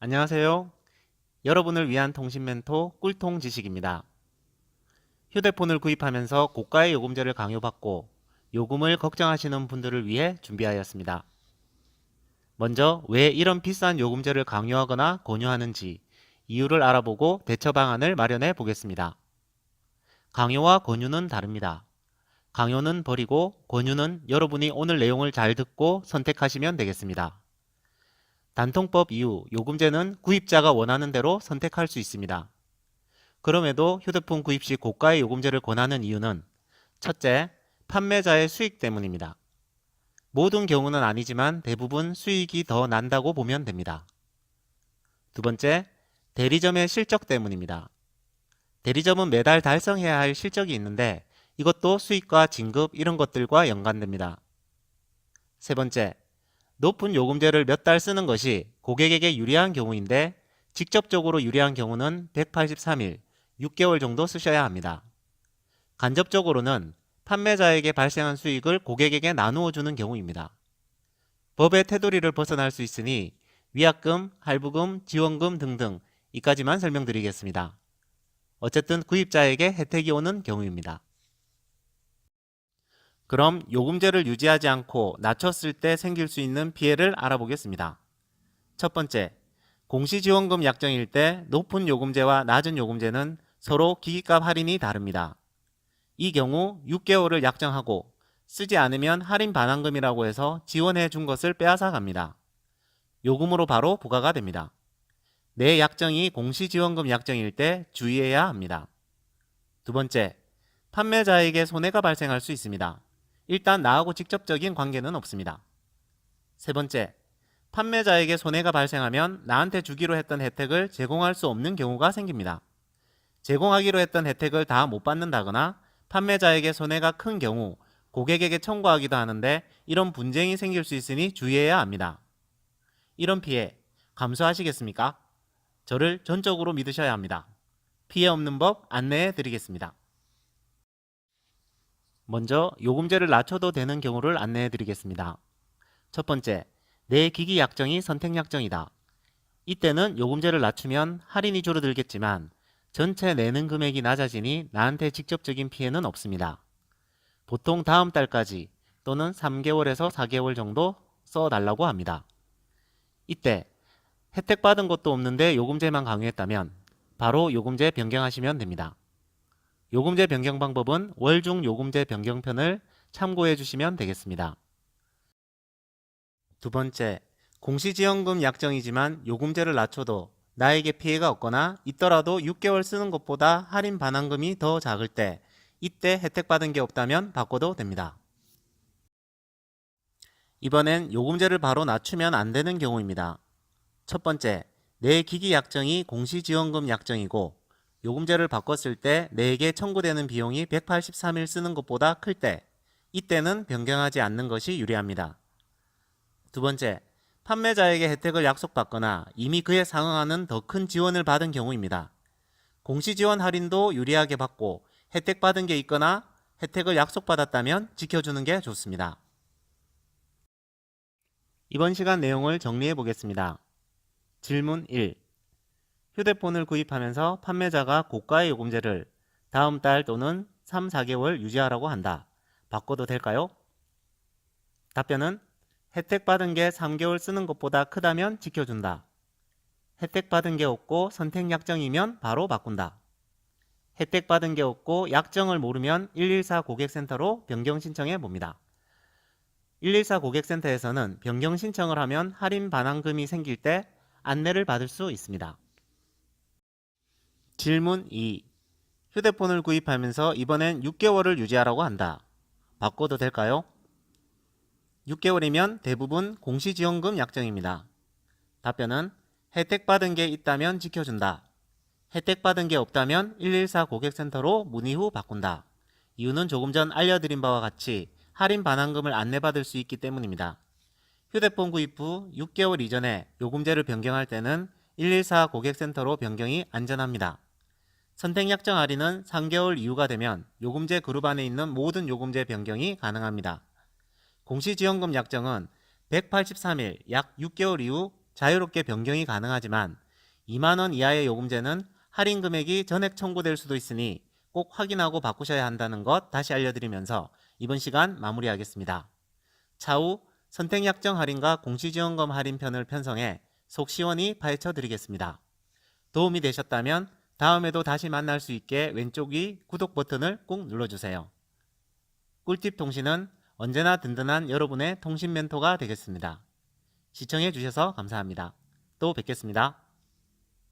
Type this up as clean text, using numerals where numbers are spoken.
안녕하세요. 여러분을 위한 통신 멘토 꿀통 지식입니다. 휴대폰을 구입하면서 고가의 요금제를 강요받고 요금을 걱정하시는 분들을 위해 준비하였습니다. 먼저 왜 이런 비싼 요금제를 강요하거나 권유하는지 이유를 알아보고 대처 방안을 마련해 보겠습니다. 강요와 권유는 다릅니다. 강요는 버리고 권유는 여러분이 오늘 내용을 잘 듣고 선택하시면 되겠습니다. 단통법 이후 요금제는 구입자가 원하는 대로 선택할 수 있습니다. 그럼에도 휴대폰 구입 시 고가의 요금제를 권하는 이유는 첫째, 판매자의 수익 때문입니다. 모든 경우는 아니지만 대부분 수익이 더 난다고 보면 됩니다. 두 번째, 대리점의 실적 때문입니다. 대리점은 매달 달성해야 할 실적이 있는데 이것도 수익과 진급 이런 것들과 연관됩니다. 세 번째, 높은 요금제를 몇 달 쓰는 것이 고객에게 유리한 경우인데 직접적으로 유리한 경우는 183일, 6개월 정도 쓰셔야 합니다. 간접적으로는 판매자에게 발생한 수익을 고객에게 나누어 주는 경우입니다. 법의 테두리를 벗어날 수 있으니 위약금, 할부금, 지원금 등등 이까지만 설명드리겠습니다. 어쨌든 구입자에게 혜택이 오는 경우입니다. 그럼 요금제를 유지하지 않고 낮췄을 때 생길 수 있는 피해를 알아보겠습니다. 첫 번째, 공시지원금 약정일 때 높은 요금제와 낮은 요금제는 서로 기기값 할인이 다릅니다. 이 경우 6개월을 약정하고 쓰지 않으면 할인 반환금이라고 해서 지원해 준 것을 빼앗아 갑니다. 요금으로 바로 부과가 됩니다. 내 약정이 공시지원금 약정일 때 주의해야 합니다. 두 번째, 판매자에게 손해가 발생할 수 있습니다. 일단 나하고 직접적인 관계는 없습니다. 세 번째, 판매자에게 손해가 발생하면 나한테 주기로 했던 혜택을 제공할 수 없는 경우가 생깁니다. 제공하기로 했던 혜택을 다 못 받는다거나 판매자에게 손해가 큰 경우 고객에게 청구하기도 하는데 이런 분쟁이 생길 수 있으니 주의해야 합니다. 이런 피해 감수하시겠습니까? 저를 전적으로 믿으셔야 합니다. 피해 없는 법 안내해 드리겠습니다. 먼저 요금제를 낮춰도 되는 경우를 안내해 드리겠습니다. 첫 번째, 내 기기 약정이 선택 약정이다. 이때는 요금제를 낮추면 할인이 줄어들겠지만 전체 내는 금액이 낮아지니 나한테 직접적인 피해는 없습니다. 보통 다음 달까지 또는 3개월에서 4개월 정도 써달라고 합니다. 이때 혜택 받은 것도 없는데 요금제만 강요했다면 바로 요금제 변경하시면 됩니다. 요금제 변경 방법은 월중 요금제 변경편을 참고해 주시면 되겠습니다. 두 번째, 공시지원금 약정이지만 요금제를 낮춰도 나에게 피해가 없거나 있더라도 6개월 쓰는 것보다 할인 반환금이 더 작을 때 이때 혜택 받은 게 없다면 바꿔도 됩니다. 이번엔 요금제를 바로 낮추면 안 되는 경우입니다. 첫 번째, 내 기기 약정이 공시지원금 약정이고 요금제를 바꿨을 때 내게 청구되는 비용이 183일 쓰는 것보다 클 때 이때는 변경하지 않는 것이 유리합니다. 두 번째, 판매자에게 혜택을 약속받거나 이미 그에 상응하는 더 큰 지원을 받은 경우입니다. 공시지원 할인도 유리하게 받고 혜택 받은 게 있거나 혜택을 약속받았다면 지켜주는 게 좋습니다. 이번 시간 내용을 정리해 보겠습니다. 질문 1. 휴대폰을 구입하면서 판매자가 고가의 요금제를 다음 달 또는 3, 4개월 유지하라고 한다. 바꿔도 될까요? 답변은 혜택 받은 게 3개월 쓰는 것보다 크다면 지켜준다. 혜택 받은 게 없고 선택 약정이면 바로 바꾼다. 혜택 받은 게 없고 약정을 모르면 114 고객센터로 변경 신청해 봅니다. 114 고객센터에서는 변경 신청을 하면 할인 반환금이 생길 때 안내를 받을 수 있습니다. 질문 2. 휴대폰을 구입하면서 이번엔 6개월을 유지하라고 한다. 바꿔도 될까요? 6개월이면 대부분 공시지원금 약정입니다. 답변은 혜택 받은 게 있다면 지켜준다. 혜택 받은 게 없다면 114 고객센터로 문의 후 바꾼다. 이유는 조금 전 알려드린 바와 같이 할인 반환금을 안내받을 수 있기 때문입니다. 휴대폰 구입 후 6개월 이전에 요금제를 변경할 때는 114 고객센터로 변경이 안전합니다. 선택 약정 할인은 3개월 이후가 되면 요금제 그룹 안에 있는 모든 요금제 변경이 가능합니다. 공시지원금 약정은 183일 약 6개월 이후 자유롭게 변경이 가능하지만 2만원 이하의 요금제는 할인 금액이 전액 청구될 수도 있으니 꼭 확인하고 바꾸셔야 한다는 것 다시 알려드리면서 이번 시간 마무리하겠습니다. 차후 선택약정 할인과 공시지원금 할인편을 편성해 속 시원히 파헤쳐 드리겠습니다. 도움이 되셨다면 다음에도 다시 만날 수 있게 왼쪽 위 구독 버튼을 꾹 눌러주세요. 꿀팁 통신은 언제나 든든한 여러분의 통신 멘토가 되겠습니다. 시청해 주셔서 감사합니다. 또 뵙겠습니다.